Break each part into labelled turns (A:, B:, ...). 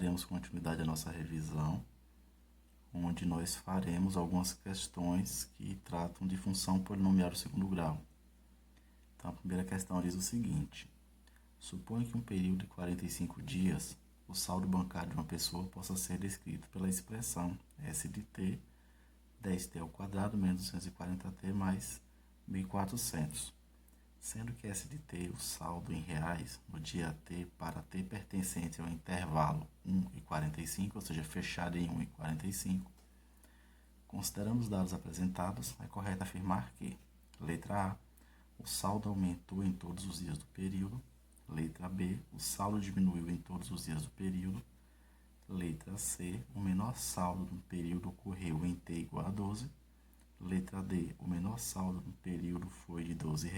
A: daremos continuidade à nossa revisão, onde nós faremos algumas questões que tratam de função polinomial do segundo grau. Então, a primeira questão diz o seguinte: suponha que um período de 45 dias, o saldo bancário de uma pessoa possa ser descrito pela expressão S de t, 10t ao quadrado menos 240t mais 1.400. Sendo que S de t, o saldo em reais, no dia t para t pertencente ao intervalo 1 e 45, ou seja, fechado em 1 e 45, considerando os dados apresentados, é correto afirmar que, letra A, o saldo aumentou em todos os dias do período, letra B, o saldo diminuiu em todos os dias do período, letra C, o menor saldo do período ocorreu em t igual a 12, letra D, o menor saldo do período foi de R$ 12,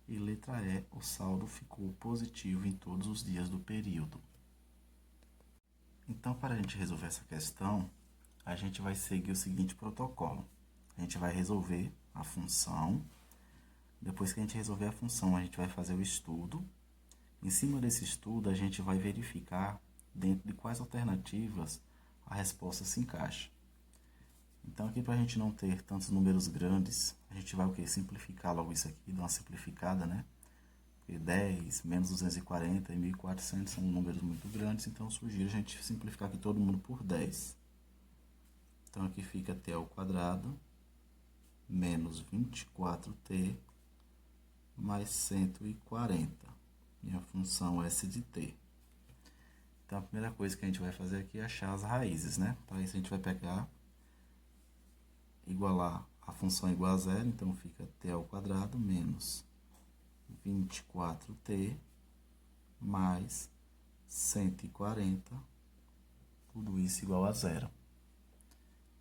A: e letra E, o saldo ficou positivo em todos os dias do período. Então, para a gente resolver essa questão, a gente vai seguir o seguinte protocolo. A gente vai resolver a função. Depois que a gente resolver a função, a gente vai fazer o estudo. Em cima desse estudo, a gente vai verificar dentro de quais alternativas a resposta se encaixa. Então, aqui para a gente não ter tantos números grandes, a gente vai o quê? Simplificar logo isso aqui, dar uma simplificada, né? Porque 10, menos 240 e 1.400 são números muito grandes, então eu sugiro a gente simplificar aqui todo mundo por 10. Então, aqui fica t ao quadrado menos 24t mais 140. Minha função é S de t. Então, a primeira coisa que a gente vai fazer aqui é achar as raízes, né? Para isso, a gente vai pegar, igualar a função igual a zero, então fica t ao quadrado menos 24t mais 140, tudo isso igual a zero.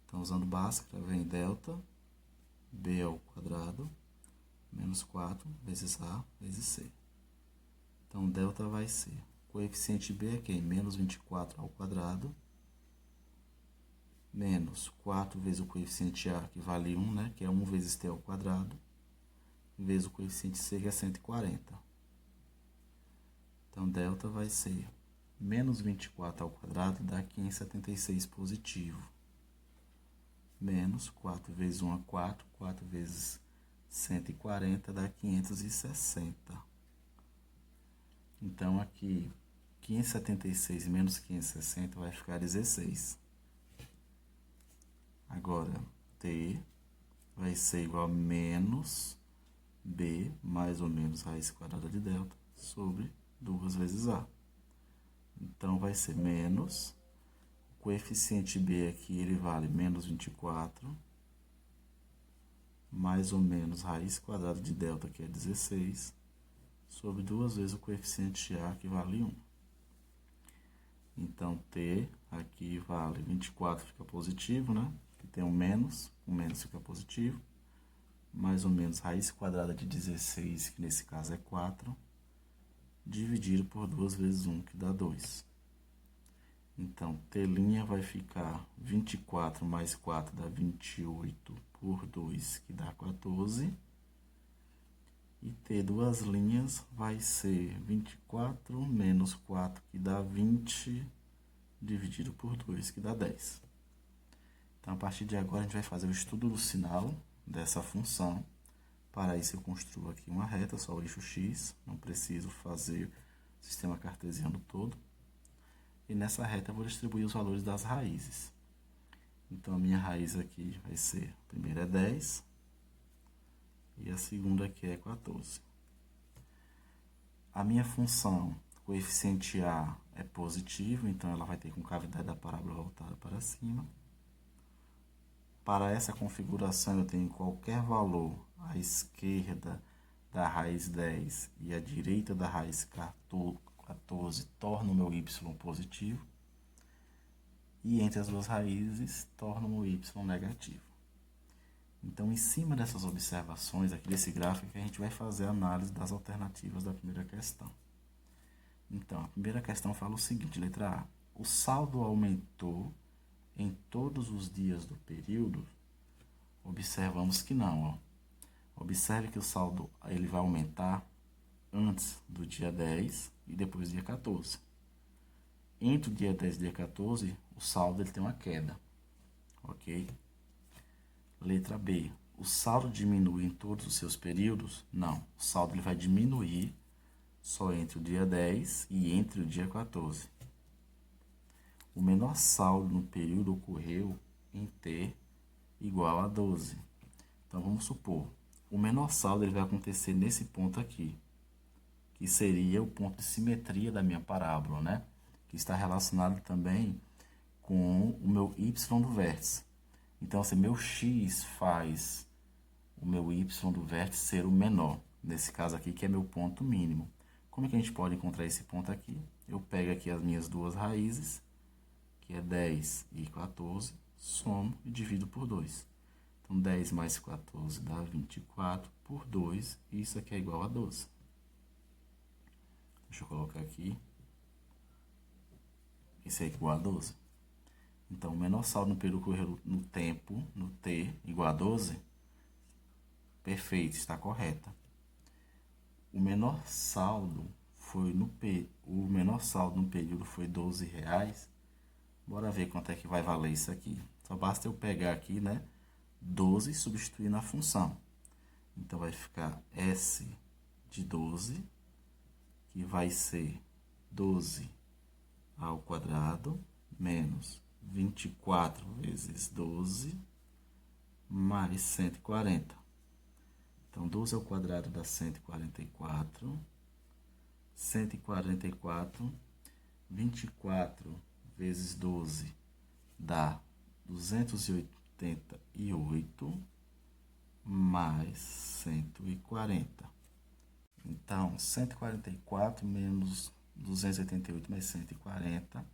A: Então, usando Bhaskara, vem delta b ao quadrado menos 4 vezes a vezes c. Então, delta vai ser, o coeficiente b é quem? Menos 24 ao quadrado, menos 4 vezes o coeficiente a, que vale 1, né? Que é 1 vezes t ao quadrado, vezes o coeficiente c, que é 140. Então, delta vai ser menos 24 ao quadrado, dá 576 positivo. Menos 4 vezes 1 é 4, 4 vezes 140 dá 560. Então, aqui, 576 menos 560 vai ficar 16. Agora, t vai ser igual a menos b mais ou menos raiz quadrada de delta sobre 2 vezes a. Então, vai ser menos, o coeficiente b aqui, ele vale menos 24, mais ou menos raiz quadrada de delta, que é 16, sobre 2 vezes o coeficiente a, que vale 1. Então, t aqui vale 24, fica positivo, né? Que tem um menos, o menos fica positivo, mais ou menos raiz quadrada de 16, que nesse caso é 4, dividido por 2 vezes 1, que dá 2. Então, t' vai ficar 24 mais 4 dá 28 por 2, que dá 14. E t duas linhas vai ser 24 menos 4, que dá 20, dividido por 2, que dá 10. Então, a partir de agora, a gente vai fazer o estudo do sinal dessa função. Para isso, eu construo aqui uma reta, só o eixo x, não preciso fazer o sistema cartesiano todo. E nessa reta, eu vou distribuir os valores das raízes. Então, a minha raiz aqui vai ser, a primeira é 10, e a segunda aqui é 14. A minha função, coeficiente a, é positivo, então ela vai ter com cavidade da parábola voltada para cima. Para essa configuração, eu tenho qualquer valor à esquerda da raiz 10 e à direita da raiz 14 torna o meu y positivo. E entre as duas raízes, torna o y negativo. Então, em cima dessas observações aqui desse gráfico, a gente vai fazer a análise das alternativas da primeira questão. Então, a primeira questão fala o seguinte, letra A. O saldo aumentou em todos os dias do período? Observamos que não. Ó. Observe que o saldo ele vai aumentar antes do dia 10 e depois do dia 14. entre o dia 10 e o dia 14, o saldo ele tem uma queda, ok? Letra B. O saldo diminui em todos os seus períodos? Não. O saldo ele vai diminuir só entre o dia 10 e entre o dia 14. O menor saldo no período ocorreu em T igual a 12. Então, vamos supor, o menor saldo ele vai acontecer nesse ponto aqui, que seria o ponto de simetria da minha parábola, né? Que está relacionado também com o meu y do vértice. Então, assim, meu x faz o meu y do vértice ser o menor, nesse caso aqui, que é meu ponto mínimo. Como é que a gente pode encontrar esse ponto aqui? Eu pego aqui as minhas duas raízes, que é 10 e 14, somo e divido por 2. Então, 10 mais 14 dá 24 por 2, e isso aqui é igual a 12. Deixa eu colocar aqui. Isso é igual a 12. Então, o menor saldo no período ocorreu no tempo, no T, igual a 12. Perfeito, está correta. O menor saldo o menor saldo no período foi R$12. Bora ver quanto é que vai valer isso aqui. Só basta eu pegar aqui, né, 12 e substituir na função. Então, vai ficar S de 12, que vai ser 12 ao quadrado, menos 24 vezes 12, mais 140. Então, 12 ao quadrado dá 144. 144, 24 vezes 12 dá 288, mais 140. Então, 144 menos 288 mais 140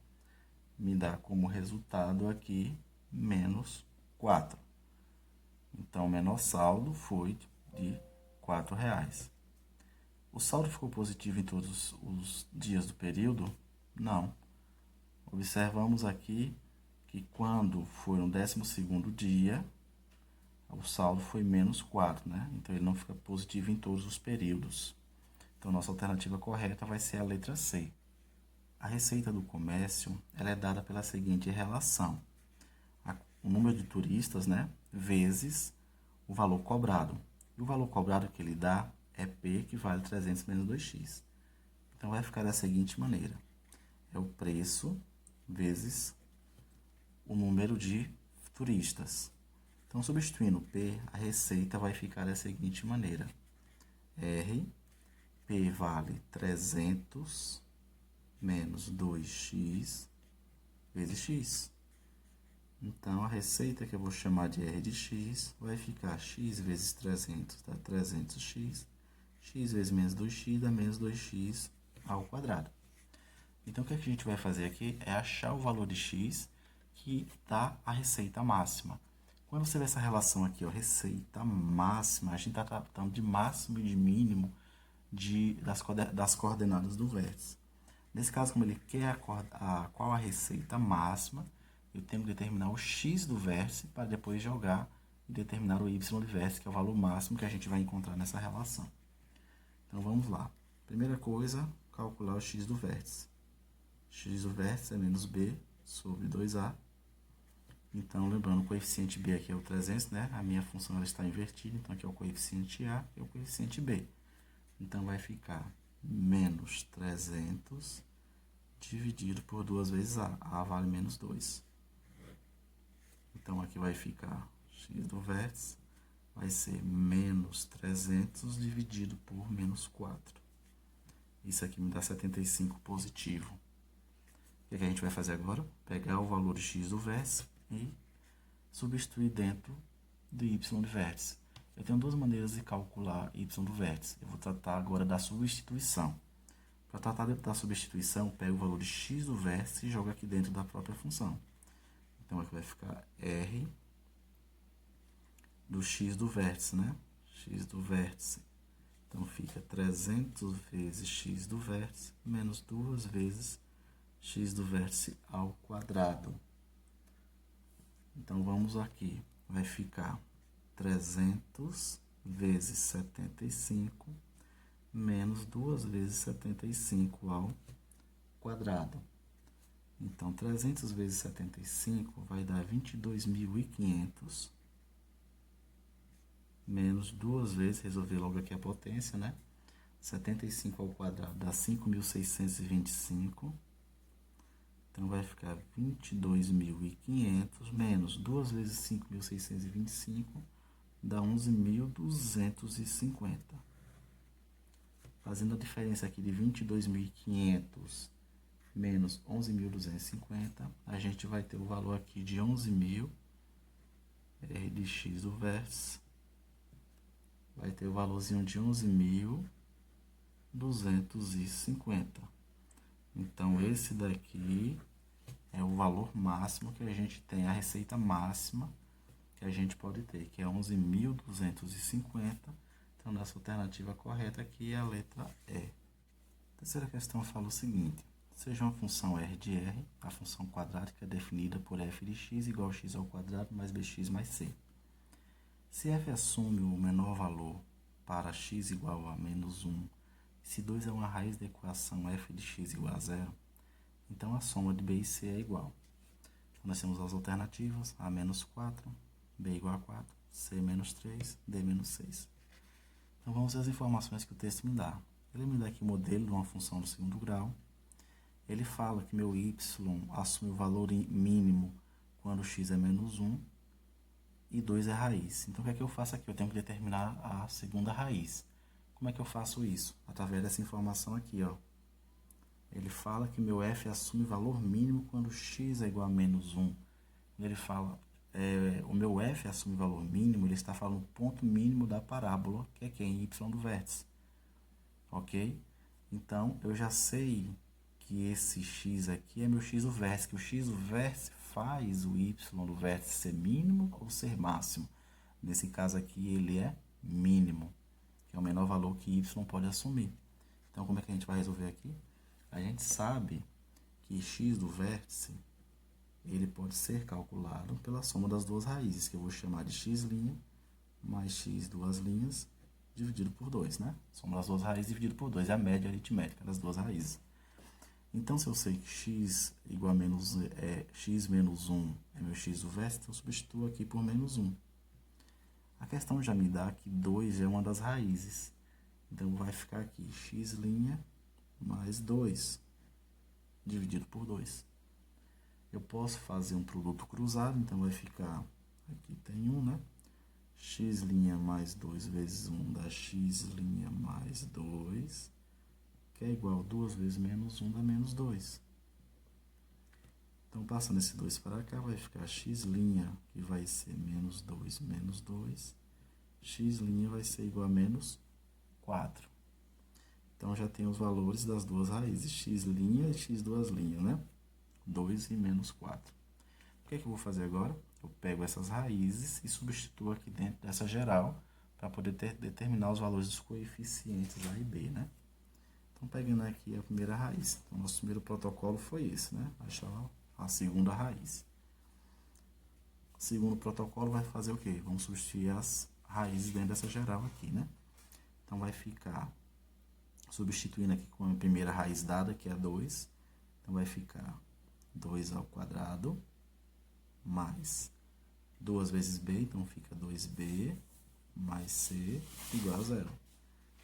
A: me dá como resultado aqui menos 4. Então, o menor saldo foi de R$4. O saldo ficou positivo em todos os dias do período? Não. Observamos aqui que quando foi no 12º dia, o saldo foi menos 4, né? Então, ele não fica positivo em todos os períodos. Então, nossa alternativa correta vai ser a letra C. A receita do comércio ela é dada pela seguinte relação. O número de turistas, né, vezes o valor cobrado. E o valor cobrado que ele dá é P, que vale 300 menos 2x. Então, vai ficar da seguinte maneira. É o preço vezes o número de turistas. Então, substituindo P, a receita vai ficar da seguinte maneira. R, P vale 300 menos 2x vezes x. Então, a receita que eu vou chamar de R de x vai ficar x vezes 300 dá 300x. X vezes menos 2x dá menos 2x ao quadrado. Então, o que a gente vai fazer aqui é achar o valor de x que dá a receita máxima. Quando você vê essa relação aqui, ó, receita máxima, a gente está tratando de máximo e de mínimo das coordenadas do vértice. Nesse caso, como ele quer qual a receita máxima, eu tenho que determinar o x do vértice para depois jogar e determinar o y do vértice, que é o valor máximo que a gente vai encontrar nessa relação. Então, vamos lá. Primeira coisa, calcular o x do vértice. X do vértice é menos b sobre 2a. Então, lembrando, o coeficiente b aqui é o 300, né? A minha função ela está invertida, então aqui é o coeficiente a e o coeficiente b. Então, vai ficar menos 300 dividido por 2 vezes a. A vale menos 2. Então, aqui vai ficar x do vértice, vai ser menos 300 dividido por menos 4. Isso aqui me dá 75 positivo. O que a gente vai fazer agora? Pegar o valor de x do vértice e substituir dentro do y do vértice. Eu tenho duas maneiras de calcular y do vértice. Eu vou tratar agora da substituição. Para tratar da substituição, eu pego o valor de x do vértice e jogo aqui dentro da própria função. Então, aqui vai ficar R do x do vértice, né? X do vértice. Então, fica 300 vezes x do vértice menos 2 vezes x do vértice ao quadrado. Então, vamos aqui. Vai ficar 300 vezes 75 menos 2 vezes 75 ao quadrado. Então, 300 vezes 75 vai dar 22.500, menos duas vezes, resolver logo aqui a potência, né? 75 ao quadrado dá 5.625. Então, vai ficar 22.500 menos 2 vezes 5.625, dá 11.250. Fazendo a diferença aqui de 22.500 menos 11.250, a gente vai ter o valor aqui de 11.000, R de x do vértice, vai ter o valorzinho de 11.250. Então, esse daqui é o valor máximo que a gente tem, a receita máxima que a gente pode ter, que é 11.250. Então, nossa alternativa correta aqui é a letra E. A terceira questão fala o seguinte: seja uma função R de R, a função quadrática é definida por f de x igual a x ao quadrado mais bx mais c. Se f assume o menor valor para x igual a menos 1, se 2 é uma raiz da equação f de x igual a zero, então a soma de b e c é igual. Então, nós temos as alternativas: a menos 4, b igual a 4, c menos 3, d menos 6. Então, vamos ver as informações que o texto me dá. Ele me dá aqui o modelo de uma função do segundo grau. Ele fala que meu y assume o valor mínimo quando x é menos 1 e 2 é raiz. Então, o que é que eu faço aqui? Eu tenho que determinar a segunda raiz. Como é que eu faço isso? Através dessa informação aqui, ó. Ele fala que meu f assume valor mínimo quando x é igual a menos 1. Quando ele fala o meu f assume valor mínimo, ele está falando o ponto mínimo da parábola, que é quem? Y do vértice. Ok? Então, eu já sei que esse x aqui é meu x do vértice, que o x do vértice faz o y do vértice ser mínimo ou ser máximo. Nesse caso aqui, ele é mínimo, que é o menor valor que y pode assumir. Então, como é que a gente vai resolver aqui? A gente sabe que x do vértice, ele pode ser calculado pela soma das duas raízes, que eu vou chamar de x' mais x duas linhas, dividido por 2, né? Soma das duas raízes dividido por 2, é a média aritmética das duas raízes. Então, se eu sei que x igual a x menos 1 é meu x do vértice, então eu substituo aqui por menos 1. A questão já me dá que 2 é uma das raízes. Então, vai ficar aqui x' mais 2, dividido por 2. Eu posso fazer um produto cruzado, então vai ficar, aqui tem 1, né? X' mais 2 vezes 1 dá x' mais 2, que é igual a 2 vezes menos 1 dá menos 2. Então, passando esse 2 para cá, vai ficar x', que vai ser menos 2, x' vai ser igual a menos 4. Então, já tem os valores das duas raízes, x' e x duas linhas, né? 2 e menos 4. O que é que eu vou fazer agora? Eu pego essas raízes e substituo aqui dentro dessa geral para poder determinar os valores dos coeficientes A e B, né? Então, pegando aqui a primeira raiz. Então, nosso primeiro protocolo foi esse, né? Achar a segunda raiz. O segundo protocolo vai fazer o quê? Vamos substituir as raízes dentro dessa geral aqui, né? Então, vai ficar substituindo aqui com a primeira raiz dada, que é 2. Então, vai ficar 2 ao quadrado mais 2 vezes b, então fica 2b mais c igual a 0.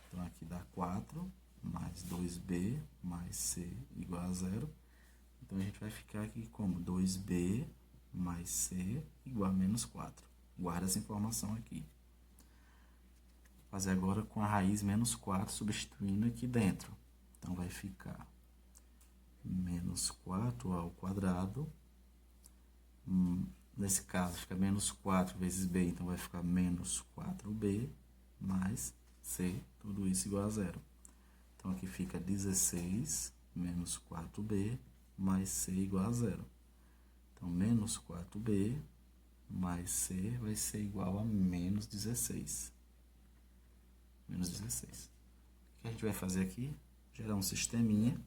A: Então, aqui dá 4 mais 2b mais c igual a 0. Então, a gente vai ficar aqui como 2b mais c igual a menos 4. Guarda essa informação aqui. Vou fazer agora com a raiz menos 4, substituindo aqui dentro. Então, vai ficar menos 4 ao quadrado. Nesse caso, fica menos 4 vezes b, então vai ficar menos 4b mais c, tudo isso igual a 0. Então, aqui fica 16 menos 4b mais c igual a 0. Então, menos 4b mais c vai ser igual a menos 16. Menos 16. O que a gente vai fazer aqui? Gerar um sisteminha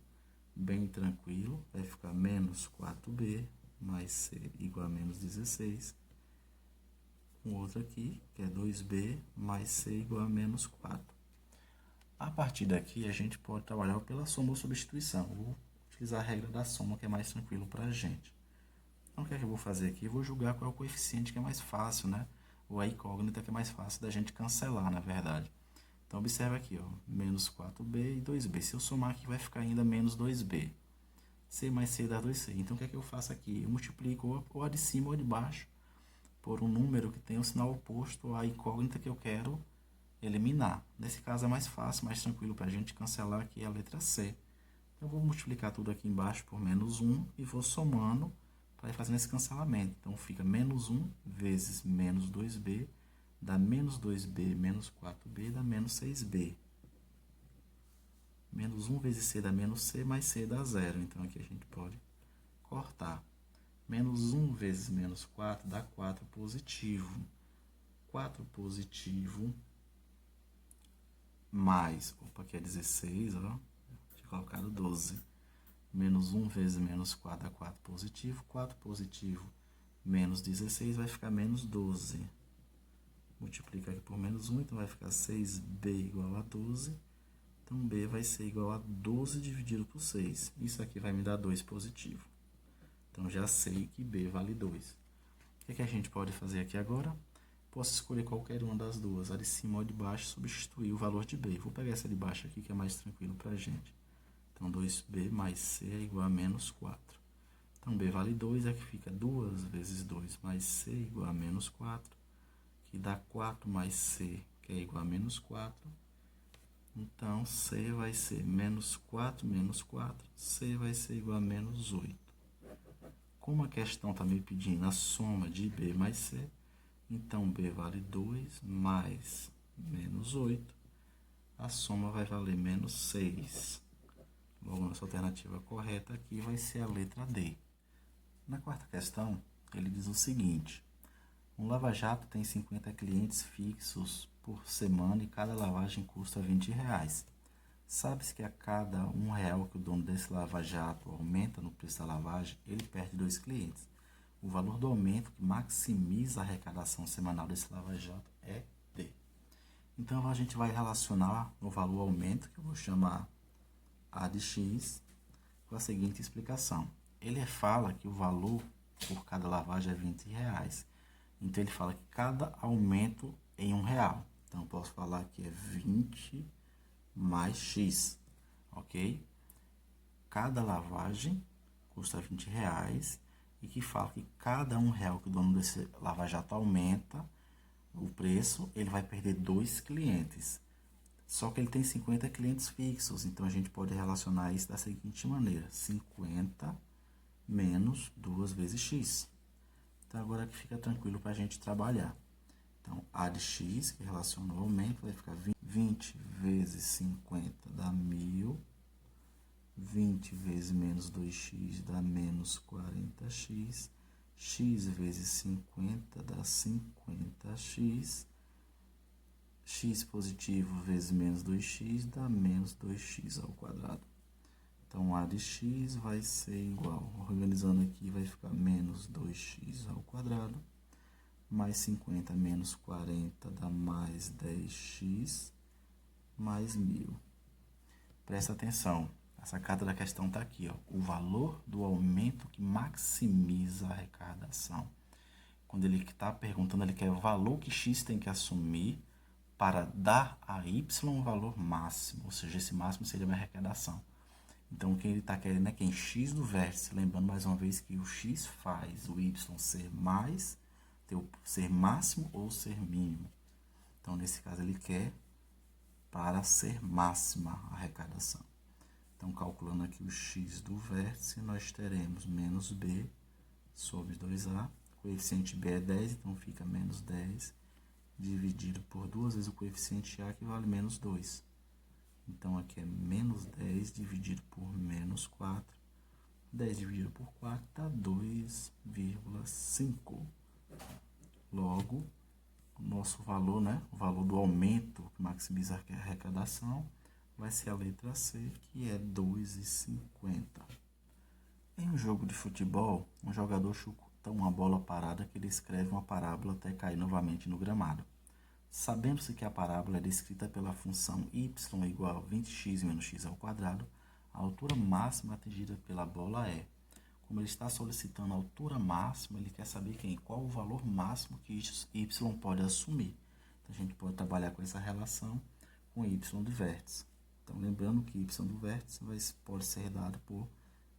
A: bem tranquilo. Vai ficar menos 4b mais c igual a menos 16. Um outro aqui, que é 2b mais c igual a menos 4. A partir daqui, a gente pode trabalhar pela soma ou substituição. Vou utilizar a regra da soma, que é mais tranquilo para a gente. Então, o que é que eu vou fazer aqui? Eu vou julgar qual é o coeficiente que é mais fácil, né? Ou a incógnita que é mais fácil da gente cancelar, na verdade. Então, observa aqui, ó, menos 4b e 2b. Se eu somar aqui, vai ficar ainda menos 2b. C mais C dá 2C. Então, o que é que eu faço aqui? Eu multiplico ou a de cima ou a de baixo por um número que tem o sinal oposto à incógnita que eu quero eliminar. Nesse caso, é mais fácil, mais tranquilo para a gente cancelar aqui a letra C. Então, eu vou multiplicar tudo aqui embaixo por menos 1 e vou somando para ir fazendo esse cancelamento. Então, fica menos 1 vezes menos 2b, dá menos 2b menos 4b, dá menos 6b. Menos 1 vezes c dá menos c, mais c dá 0. Então, aqui a gente pode cortar. Menos 1 vezes menos 4 dá 4 positivo. 4 positivo mais, opa, aqui é 16, ó. Tinha colocado 12. Menos 1 vezes menos 4 dá 4 positivo. 4 positivo menos 16 vai ficar menos 12. Multiplica aqui por menos 1, então vai ficar 6b igual a 12. Então, b vai ser igual a 12 dividido por 6. Isso aqui vai me dar 2 positivo. Então, já sei que b vale 2. O que é que a gente pode fazer aqui agora? Posso escolher qualquer uma das duas, a de cima ou a de baixo, substituir o valor de b. Vou pegar essa de baixo aqui, que é mais tranquilo para a gente. Então, 2b mais c é igual a menos 4. Então, b vale 2, aqui fica 2 vezes 2 mais c igual a menos 4, que dá 4 mais c, que é igual a menos 4. Então, c vai ser menos 4 menos 4, c vai ser igual a menos 8. Como a questão está me pedindo a soma de b mais c, então b vale 2 mais menos 8, a soma vai valer menos 6. Logo, nossa alternativa correta aqui vai ser a letra D. Na quarta questão, ele diz o seguinte: um lava-jato tem 50 clientes fixos por semana e cada lavagem custa R$20. Sabe-se que a cada R$1 que o dono desse lava-jato aumenta no preço da lavagem, ele perde 2 clientes. O valor do aumento que maximiza a arrecadação semanal desse lava-jato é D. Então, a gente vai relacionar o valor aumento, que eu vou chamar A de X, com a seguinte explicação. Ele fala que o valor por cada lavagem é R$20. Então, ele fala que cada aumento em R$1. Então, eu posso falar que é 20 mais X, ok? Cada lavagem custa R$20 e que fala que cada R$1 que o dono desse lava-jato aumenta o preço, ele vai perder 2 clientes. Só que ele tem 50 clientes fixos, então a gente pode relacionar isso da seguinte maneira: 50 menos 2 vezes X. Então, agora aqui fica tranquilo para a gente trabalhar. Então, A de X, que relaciona o aumento, vai ficar 20 vezes 50 dá 1.000. 20 vezes menos 2x dá menos 40x. X vezes 50 dá 50x. X positivo vezes menos 2x dá menos 2x ao quadrado. Então, A de x vai ser igual, organizando aqui, vai ficar menos 2x ao quadrado, mais 50 menos 40 dá mais 10x, mais 1.000. Presta atenção, a sacada da questão está aqui, ó, o valor do aumento que maximiza a arrecadação. Quando ele está perguntando, ele quer o valor que x tem que assumir para dar a y um valor máximo, ou seja, esse máximo seria a minha arrecadação. Então, o que ele está querendo é que em x do vértice, lembrando mais uma vez que o x faz o y ser mais, ser máximo ou ser mínimo. Então, nesse caso, ele quer para ser máxima a arrecadação. Então, calculando aqui o x do vértice, nós teremos menos b sobre 2a. O coeficiente b é 10, então fica menos 10, dividido por 2 vezes o coeficiente a, que vale menos 2. Então, aqui é menos 10 dividido por menos 4. 10 dividido por 4 dá 2,5. Logo, o nosso valor, né, o valor do aumento que maximiza a arrecadação, vai ser a letra C, que é 2,50. Em um jogo de futebol, um jogador chuta uma bola parada que descreve uma parábola até cair novamente no gramado. Sabendo-se que a parábola é descrita pela função y igual a 20x menos x ao quadrado, A altura máxima atingida pela bola é. Como ele está solicitando a altura máxima, ele quer saber qual o valor máximo que y pode assumir. Então, a gente pode trabalhar com essa relação com y do vértice. Então, lembrando que y do vértice pode ser dado por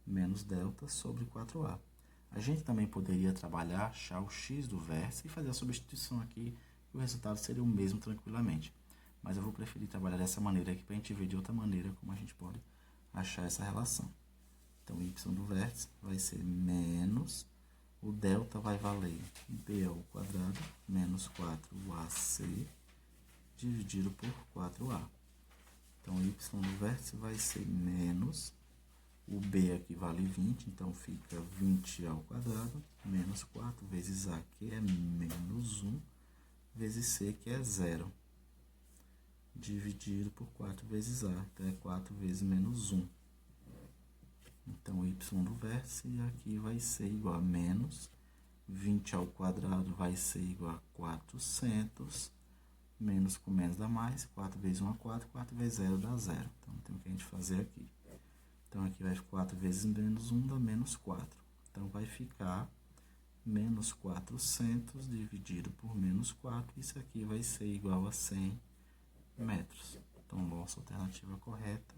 A: menos delta sobre 4a. A gente também poderia trabalhar, achar o x do vértice e fazer a substituição aqui, e o resultado seria o mesmo tranquilamente. Mas eu vou preferir trabalhar dessa maneira aqui para a gente ver de outra maneira como a gente pode achar essa relação. Então, y do vértice vai ser menos, o delta vai valer b ao quadrado menos 4ac dividido por 4a. Então, y do vértice vai ser menos, o b aqui vale 20, então fica 20 ao quadrado menos 4 vezes a, que é menos 1, vezes c, que é 0, dividido por 4 vezes a, então é 4 vezes menos 1. Então, y do vértice aqui vai ser igual a menos 20 ao quadrado vai ser igual a 400, menos com menos dá mais, 4 vezes 1 é 4, 4 vezes 0 dá 0. Então, tem o que a gente fazer aqui. Então, aqui vai 4 vezes menos 1 dá menos 4. Então, vai ficar menos 400 dividido por menos 4. Isso aqui vai ser igual a 100 metros. Então, nossa alternativa correta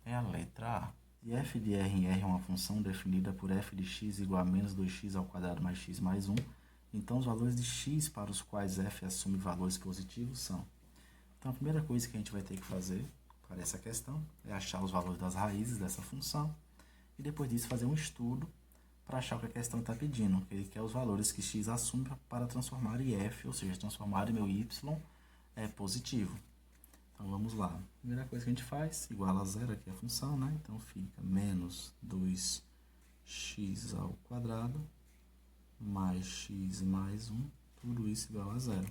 A: é a letra A. E f de r em R é uma função definida por f de x igual a menos 2x ao quadrado mais x mais 1. Então, os valores de x para os quais f assume valores positivos são. Então, a primeira coisa que a gente vai ter que fazer para essa questão é achar os valores das raízes dessa função e depois disso fazer um estudo para achar o que a questão está pedindo, que ele quer os valores que x assume para transformar em f, ou seja, transformar em meu y positivo. Então, vamos lá. Primeira coisa que a gente faz, igual a zero aqui a função, né? Então, fica menos 2x ao quadrado mais x mais 1, tudo isso igual a zero.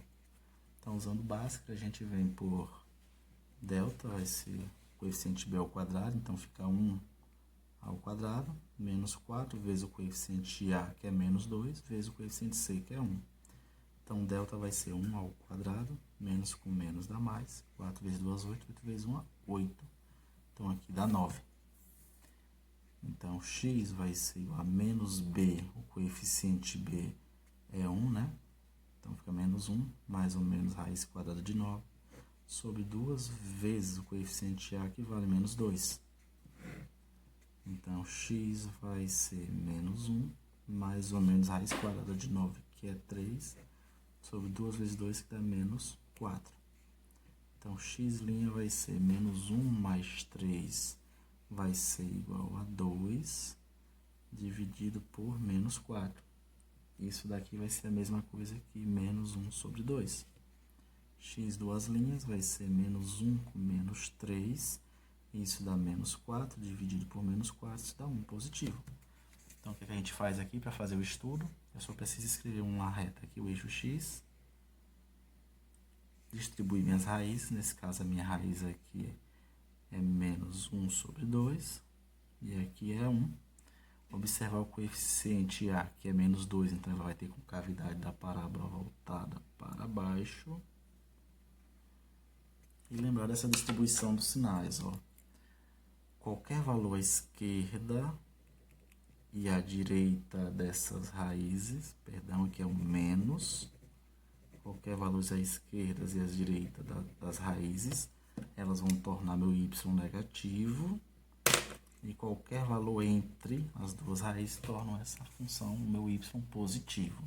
A: Então, usando Bhaskara, a gente vem por delta, vai ser coeficiente b ao quadrado, então fica 1 ao quadrado, menos 4 vezes o coeficiente a, que é menos 2, vezes o coeficiente c, que é 1. Então, delta vai ser 1 ao quadrado, menos com menos dá mais, 4 vezes 2, 8, 8 vezes 1, 8. Então, aqui dá 9. Então, x vai ser igual a menos b, o coeficiente b é 1, né? Então, fica menos 1, mais ou menos raiz quadrada de 9, sobre 2 vezes o coeficiente a, que vale menos 2. Então, x vai ser menos 1, mais ou menos raiz quadrada de 9, que é 3, sobre 2 vezes 2, que dá menos 4. Então, x' vai ser menos 1 mais 3 vai ser igual a 2, dividido por menos 4. Isso daqui vai ser a mesma coisa que menos 1 sobre 2. X duas linhas vai ser menos 1 com menos 3. Isso dá menos 4, dividido por menos 4, isso dá 1 positivo. Então, o que a gente faz aqui para fazer o estudo? Eu só preciso escrever uma reta aqui, o eixo x. Distribuir minhas raízes, nesse caso a minha raiz aqui é menos 1 sobre 2, e aqui é 1. Observar o coeficiente a, que é menos 2, então ela vai ter concavidade da parábola voltada para baixo. E lembrar dessa distribuição dos sinais, ó. Qualquer valor à esquerda e à direita dessas raízes, perdão, que é o menos, qualquer valor à esquerda e à direita das raízes, elas vão tornar meu y negativo, e qualquer valor entre as duas raízes tornam essa função, o meu y positivo.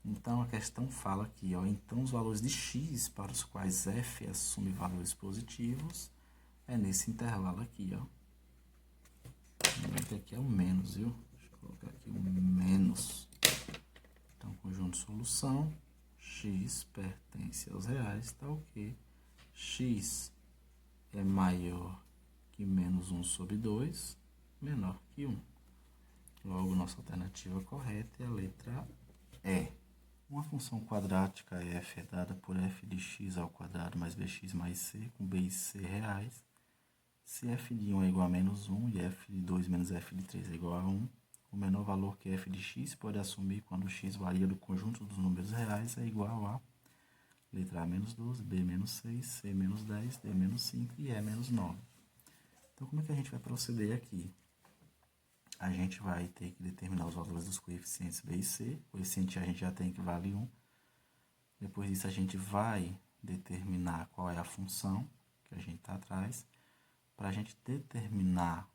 A: Então, a questão fala aqui, ó, então os valores de x para os quais f assume valores positivos é nesse intervalo aqui, ó. Aqui é o menos, viu? Deixa eu colocar aqui o menos. Então, conjunto de solução, x pertence aos reais, tá ok. X é maior que menos 1 sobre 2, menor que 1. Logo, nossa alternativa correta é a letra E. Uma função quadrática f é dada por f de x ao quadrado mais bx mais c, com b e c reais. Se f de 1 é igual a menos 1 e f de 2 menos f de 3 é igual a 1, o menor valor que f de x pode assumir quando x varia do conjunto dos números reais é igual a letra A menos 12, B menos 6, C menos 10, D menos 5 e E menos 9. Então, como é que a gente vai proceder aqui? A gente vai ter que determinar os valores dos coeficientes B e C. O coeficiente a gente já tem que vale 1. Depois disso, a gente vai determinar qual é a função que a gente está atrás, para a gente determinar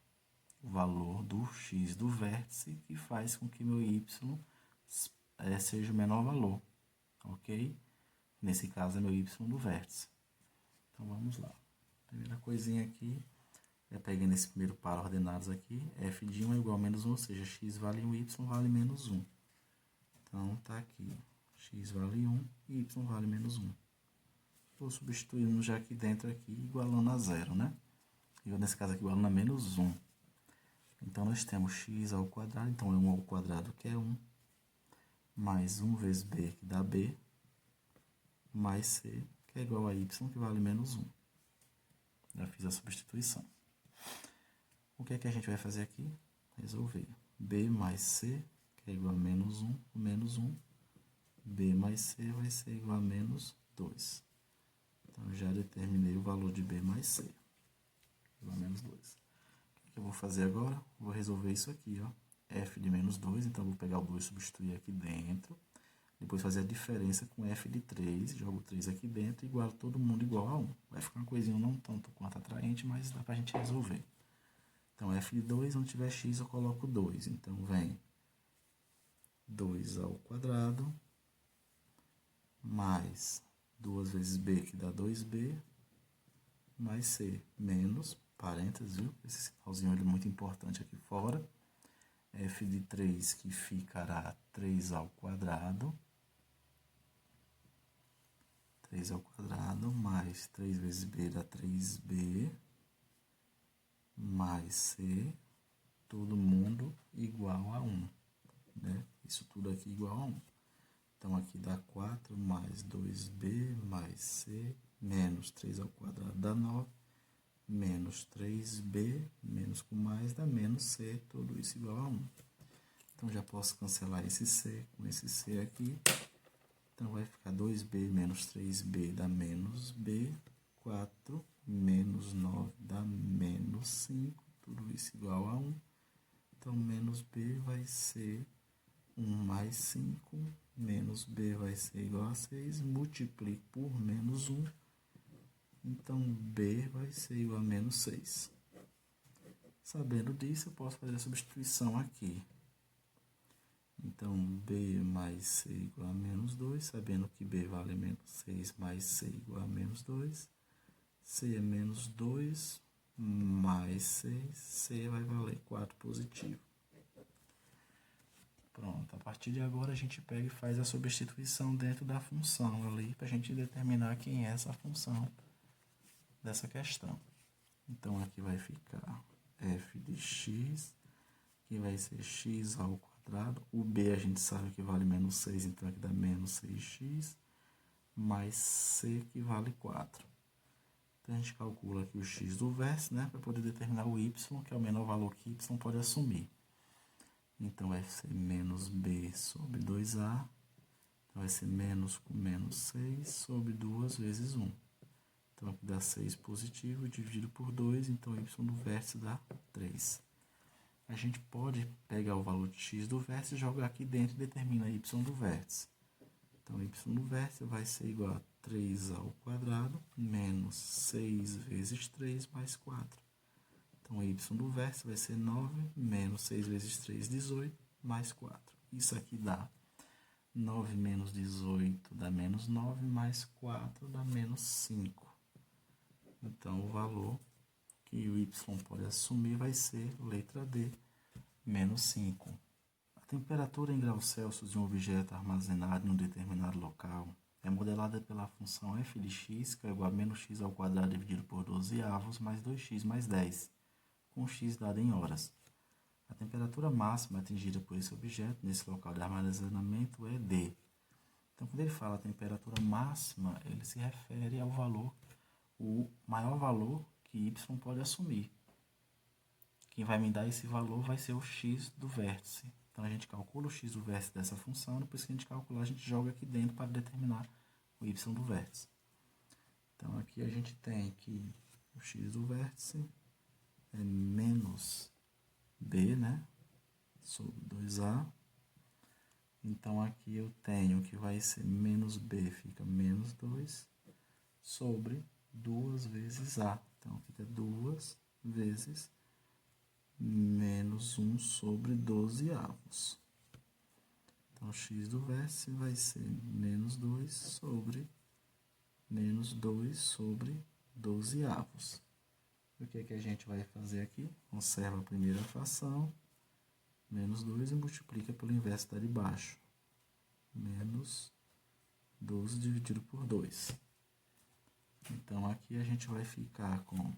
A: o valor do x do vértice, que faz com que meu y seja o menor valor, ok? Nesse caso é meu y do vértice. Então, vamos lá. Primeira coisinha aqui, pegando esse primeiro par ordenados aqui, f de 1 é igual a menos 1, ou seja, x vale 1, y vale menos 1. Então, tá aqui, x vale 1 e y vale menos 1. Vou substituindo já aqui dentro, aqui, igualando a zero, né? E nesse caso aqui, igualando a menos 1. Então, nós temos x ao quadrado, então é 1 ao quadrado, que é 1, mais 1 vezes b, que dá b, mais c, que é igual a y, que vale menos 1. Já fiz a substituição. O que é que a gente vai fazer aqui? Resolver. B mais C, que é igual a menos 1, menos 1. B mais C vai ser igual a menos 2. Então, já determinei o valor de B mais C. Igual a menos 2. O que eu vou fazer agora? Vou resolver isso aqui, ó. F de menos 2, então vou pegar o 2 e substituir aqui dentro. Depois fazer a diferença com F de 3, jogo 3 aqui dentro e igualo todo mundo igual a 1. Vai ficar uma coisinha não tanto quanto atraente, mas dá pra gente resolver. Então, f de 2, onde tiver x, eu coloco 2. Então, vem 2 ao quadrado, mais 2 vezes b, que dá 2b, mais c, menos, parênteses, viu? Esse sinalzinho é muito importante aqui fora. F de 3, que ficará 3 ao quadrado. 3 ao quadrado, mais 3 vezes b dá 3b, mais c, todo mundo igual a 1, né? Isso tudo aqui igual a 1. Então, aqui dá 4 mais 2b mais c, menos 3 ao quadrado dá 9, menos 3b, menos com mais dá menos c, tudo isso igual a 1. Então, já posso cancelar esse c com esse c aqui. Então, vai ficar 2b menos 3b dá menos b, 4 menos 9 dá menos 5, tudo isso igual a 1. Então, menos b vai ser 1 mais 5, menos b vai ser igual a 6, multiplico por menos 1, então b vai ser igual a menos 6. Sabendo disso, eu posso fazer a substituição aqui. Então, b mais c igual a menos 2, sabendo que b vale menos 6 mais c igual a menos 2. C é menos 2 mais 6, c vai valer 4 positivo. Pronto, a partir de agora a gente pega e faz a substituição dentro da função ali, para a gente determinar quem é essa função dessa questão. Então, aqui vai ficar f de x, que vai ser x ao quadrado. O b a gente sabe que vale menos 6, então aqui dá menos 6x, mais c, que vale 4. Então, a gente calcula aqui o x do vértice, né, para poder determinar o y, que é o menor valor que y pode assumir. Então, vai ser menos b sobre 2a, então vai ser menos com menos 6 sobre 2 vezes 1. Então, aqui dá 6 positivo, dividido por 2, então y do vértice dá 3. A gente pode pegar o valor de x do vértice e jogar aqui dentro e determina y do vértice. Então, y do vértice vai ser igual a 3 ao quadrado, menos 6 vezes 3 mais 4. Então, y do vértice vai ser 9, menos 6 vezes 3, 18, mais 4. Isso aqui dá 9 menos 18 dá menos 9, mais 4 dá menos 5. Então, o valor que o y pode assumir vai ser, letra D, menos 5. A temperatura em graus Celsius de um objeto armazenado em um determinado local é modelada pela função f de x, que é igual a menos x ao quadrado dividido por 12 avos, mais 2x mais 10, com x dado em horas. A temperatura máxima atingida por esse objeto nesse local de armazenamento é D. Então, quando ele fala temperatura máxima, ele se refere ao valor, o maior valor que y pode assumir. Quem vai me dar esse valor vai ser o x do vértice. Então, a gente calcula o x do vértice dessa função, depois que a gente calcular, a gente joga aqui dentro para determinar o y do vértice. Então, aqui a gente tem que o x do vértice é menos B, né? Sobre 2A. Então, aqui eu tenho que vai ser menos B, fica menos 2, sobre 2 vezes A. Então, fica 2 vezes menos 1 sobre 12 avos. Então, x do vértice vai ser menos 2 sobre menos 2 sobre 12 avos. O que é que a gente vai fazer aqui? Conserva a primeira fração, menos 2 e multiplica pelo inverso da de baixo. Menos 12 dividido por 2. Então, aqui a gente vai ficar com...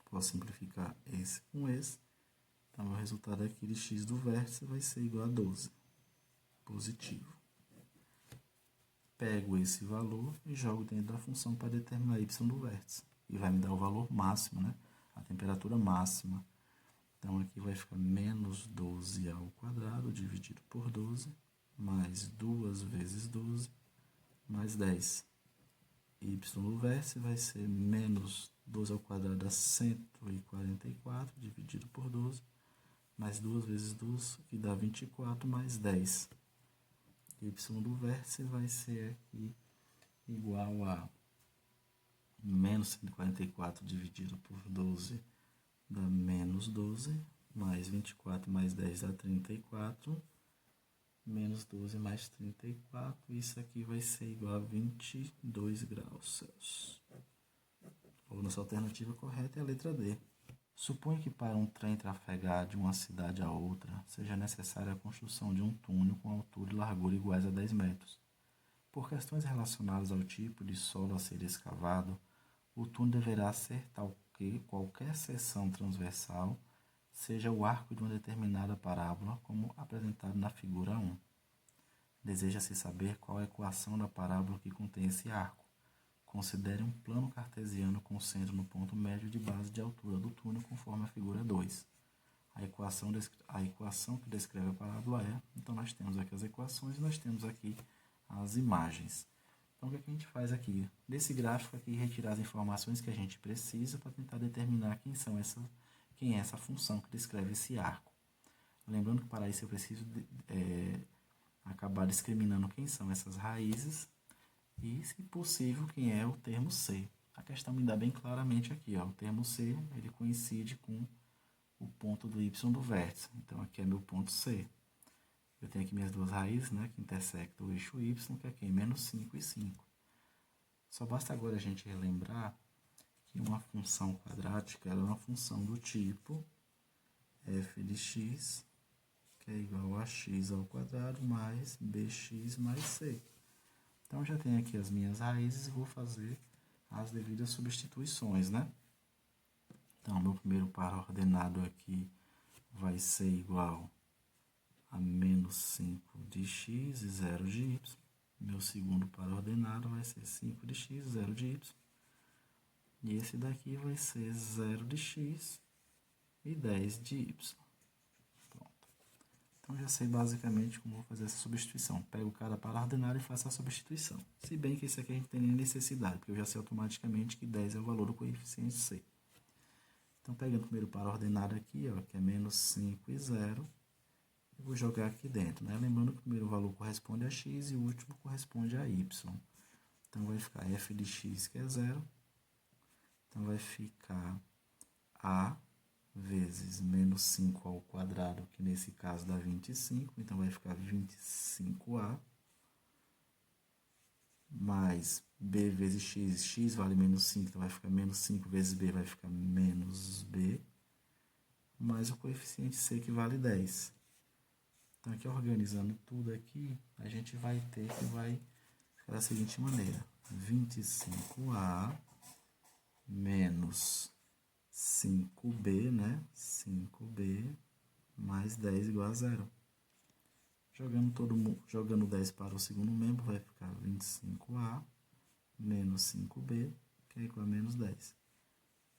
A: Posso simplificar esse com esse. Então, o resultado aqui de x do vértice vai ser igual a 12. Positivo. Pego esse valor e jogo dentro da função para determinar y do vértice. E vai me dar o valor máximo, né? A temperatura máxima. Então, aqui vai ficar menos 12 ao quadrado dividido por 12, mais 2 vezes 12, mais 10. Y no vértice vai ser menos 12 ao quadrado dá 144, dividido por 12, mais 2 vezes 12, que dá 24, mais 10. Y do vértice vai ser aqui igual a menos 144 dividido por 12 dá menos 12, mais 24 mais 10 dá 34, menos 12 mais 34, isso aqui vai ser igual a 22 graus Celsius. Ou nossa alternativa correta é a letra D. Suponha que para um trem trafegar de uma cidade a outra, seja necessária a construção de um túnel com altura e largura iguais a 10 metros. Por questões relacionadas ao tipo de solo a ser escavado, o túnel deverá ser tal que qualquer seção transversal seja o arco de uma determinada parábola, como apresentado na figura 1. Deseja-se saber qual a equação da parábola que contém esse arco. Considere um plano cartesiano com centro no ponto médio de base de altura do túnel, conforme a figura 2. A equação que descreve a parábola é... Então, nós temos aqui as equações e nós temos aqui as imagens. Então, o que a gente faz aqui? Desse gráfico aqui, retirar as informações que a gente precisa para tentar determinar quem é essa função que descreve esse arco. Lembrando que para isso eu preciso acabar discriminando quem são essas raízes e, se possível, quem é o termo C. A questão me dá bem claramente aqui, ó, o termo C ele coincide com o ponto do y do vértice. Então, aqui é meu ponto C. Eu tenho aqui minhas duas raízes, né, que intersectam o eixo y, que é aqui, menos 5 e 5. Só basta agora a gente relembrar que uma função quadrática ela é uma função do tipo f de x, que é igual a x ao quadrado mais bx mais c. Então, eu já tenho aqui as minhas raízes e vou fazer as devidas substituições, né? Então, meu primeiro par ordenado aqui vai ser igual a menos 5 de x e 0 de y. Meu segundo par ordenado vai ser 5 de x, 0 de y. E esse daqui vai ser 0 de x e 10 de y. Pronto. Então, já sei basicamente como vou fazer essa substituição. Pego cada par ordenado e faço a substituição. Se bem que esse aqui a gente não tem nem necessidade, porque eu já sei automaticamente que 10 é o valor do coeficiente C. Então, pegando o primeiro par ordenado aqui, ó, que é menos 5 e 0, eu vou jogar aqui dentro, né? Lembrando que o primeiro valor corresponde a x e o último corresponde a y. Então, vai ficar f de x, que é 0. Então, vai ficar a vezes menos 5 ao quadrado, que nesse caso dá 25. Então, vai ficar 25a. Mais b vezes x. X vale menos 5, então vai ficar menos 5 vezes b, vai ficar menos b. Mais o coeficiente c, que vale 10. Então, aqui organizando tudo aqui, a gente vai ter que vai ficar da seguinte maneira. 25a menos 5b, né? 5b mais 10 igual a 0. Jogando 10 para o segundo membro, vai ficar 25a menos 5b, que é igual a menos 10.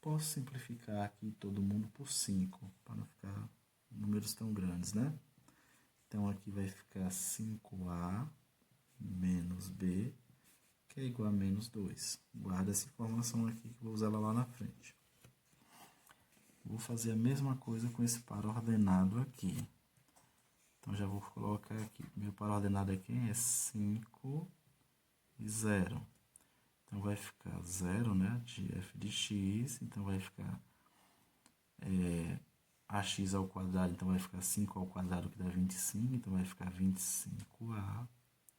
A: Posso simplificar aqui todo mundo por 5, para não ficar números tão grandes, né? Então, aqui vai ficar 5a menos b, que é igual a menos 2. Guarda essa informação aqui, que eu vou usar ela lá na frente. Vou fazer a mesma coisa com esse par ordenado aqui. Então, já vou colocar aqui. Meu par ordenado aqui é 5 e 0. Então, vai ficar 0, né? De f de x. Então, vai ficar ax ao quadrado. Então, vai ficar 5 ao quadrado, que dá 25. Então, vai ficar 25a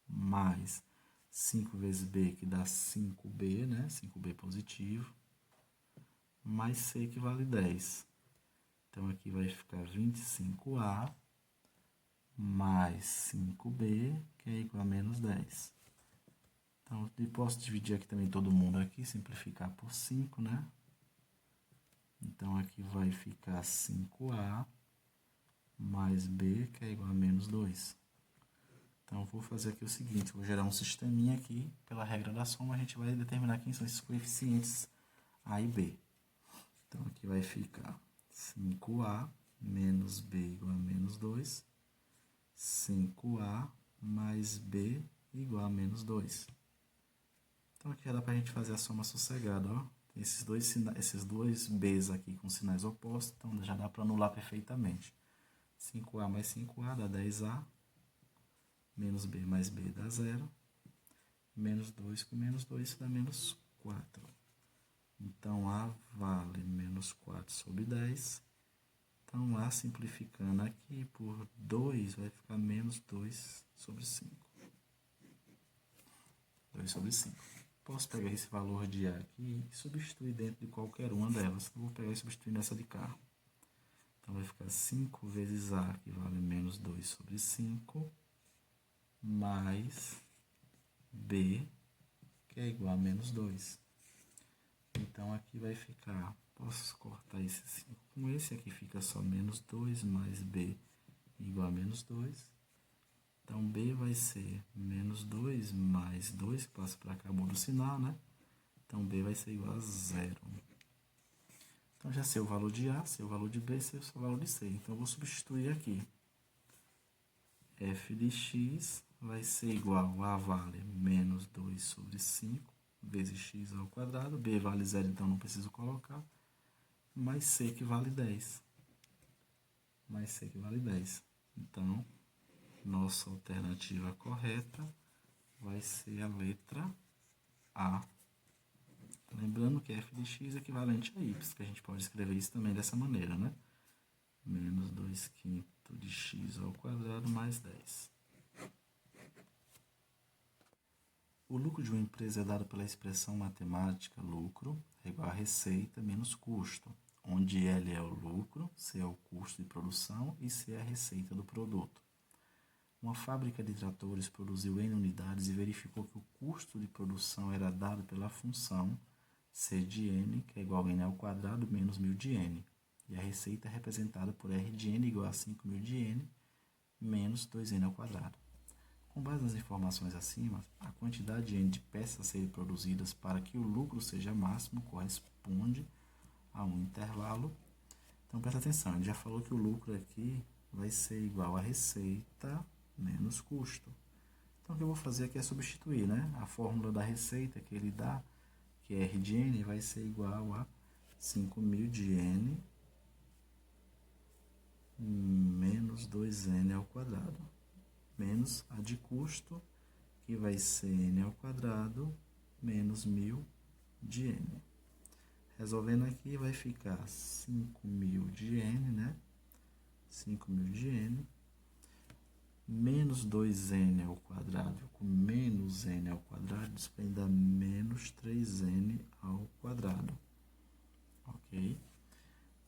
A: mais 5 vezes b, que dá 5b, né? 5b positivo. Mais c, que vale 10. Então, aqui vai ficar 25a mais 5b, que é igual a menos 10. Então, eu posso dividir aqui também todo mundo aqui, simplificar por 5, né? Então, aqui vai ficar 5a mais b, que é igual a menos 2. Então, eu vou fazer aqui o seguinte, vou gerar um sisteminha aqui, pela regra da soma, a gente vai determinar quem são esses coeficientes a e b. Então, aqui vai ficar 5a menos b igual a menos 2, 5a mais b igual a menos 2. Então, aqui já dá para a gente fazer a soma sossegada, ó. Tem esses dois b's aqui com sinais opostos, então já dá para anular perfeitamente. 5a mais 5a dá 10a, menos b mais b dá 0, menos 2 com menos 2 dá menos 4. Então, a vale menos 4 sobre 10. Então, a simplificando aqui por 2 vai ficar menos 2 sobre 5. 2 sobre 5. Posso pegar esse valor de a aqui e substituir dentro de qualquer uma delas. Então, vou pegar e substituir nessa de cá. Então, vai ficar 5 vezes a, que vale menos 2 sobre 5, mais b, que é igual a menos 2. Então, aqui vai ficar, posso cortar esse 5 com esse, aqui fica só menos 2 mais b igual a menos 2. Então, b vai ser menos 2 mais 2, que passa para cá, muda o sinal, né? Então, b vai ser igual a 0. Então, já sei o valor de a, sei o valor de b, sei o valor de c. Então, eu vou substituir aqui. F de x vai ser igual a vale menos 2 sobre 5, vezes x ao quadrado. B vale 0, então não preciso colocar. Mais c, que vale 10. Mais c, que vale 10. Então, nossa alternativa correta vai ser a letra A. Lembrando que f de x é equivalente a y, que a gente pode escrever isso também dessa maneira, né? Menos 2 quintos de x ao quadrado mais 10. O lucro de uma empresa é dado pela expressão matemática lucro é igual a receita menos custo, onde L é o lucro, C é o custo de produção e C é a receita do produto. Uma fábrica de tratores produziu N unidades e verificou que o custo de produção era dado pela função C de N, que é igual a N ao quadrado menos 1000 de N. E a receita é representada por R de N igual a 5.000 de N menos 2N ao quadrado. Com base nas informações acima, a quantidade de N de peças a serem produzidas para que o lucro seja máximo corresponde a um intervalo. Então, presta atenção, ele já falou que o lucro aqui vai ser igual a receita menos custo. Então, o que eu vou fazer aqui é substituir, né? A fórmula da receita que ele dá, que é R de N, vai ser igual a 5.000 de N menos 2N ao quadrado, menos a de custo, que vai ser N ao quadrado menos 1000 de N. Resolvendo aqui, vai ficar 5.000 de N, né? 5.000 de N, menos 2N ao quadrado, com menos N ao quadrado, isso vai dar menos 3N ao quadrado. Ok?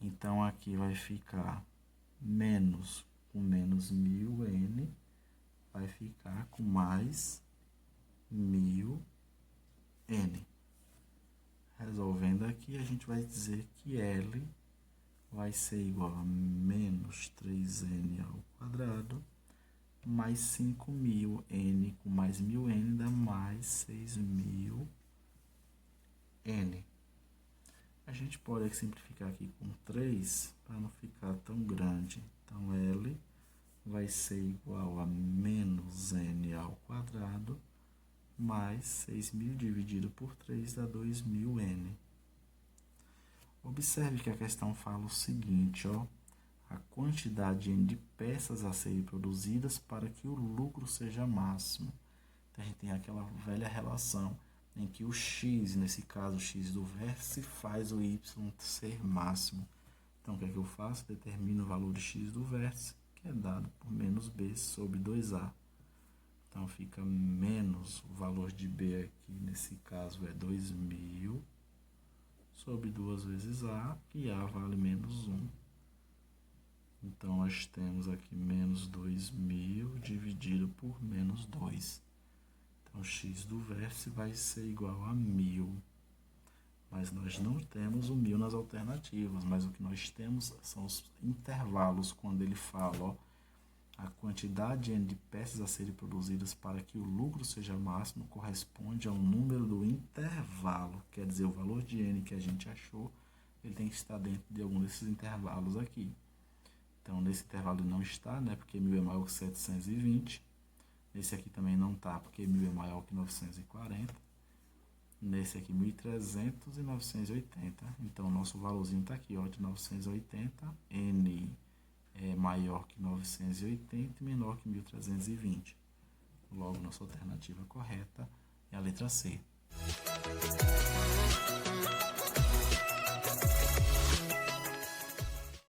A: Então, aqui vai ficar menos com menos 1000N, vai ficar com mais 1000N. Resolvendo aqui, a gente vai dizer que L vai ser igual a menos 3N ao quadrado, mais 5.000N com mais 1000N dá mais 6.000N. A gente pode simplificar aqui com 3 para não ficar tão grande. Então, L vai ser igual a menos N ao quadrado mais 6.000 dividido por 3 dá 2.000N. Observe que a questão fala o seguinte, ó. A quantidade N de peças a serem produzidas para que o lucro seja máximo. Então, a gente tem aquela velha relação em que o x, nesse caso o x do vértice, faz o y ser máximo. Então, o que é que eu faço? Determino o valor de x do vértice, que é dado por menos b sobre 2a. Então, fica menos o valor de b aqui, nesse caso, é 2.000 sobre 2 vezes a, e a vale menos 1. Então, nós temos aqui menos 2.000 dividido por menos 2. Então, x do vértice vai ser igual a 1.000. Mas nós não temos o 1.000 nas alternativas, mas o que nós temos são os intervalos, quando ele fala, ó, a quantidade N de peças a serem produzidas para que o lucro seja máximo corresponde ao número do intervalo. Quer dizer, o valor de N que a gente achou, ele tem que estar dentro de algum desses intervalos aqui. Então, nesse intervalo não está, né, porque 1.000 é maior que 720. Nesse aqui também não está, porque 1.000 é maior que 940. Nesse aqui, 1.300 e 980. Então, o nosso valorzinho está aqui, ó, de 980. N é maior que 980 e menor que 1.320. Logo, nossa alternativa correta é a letra C.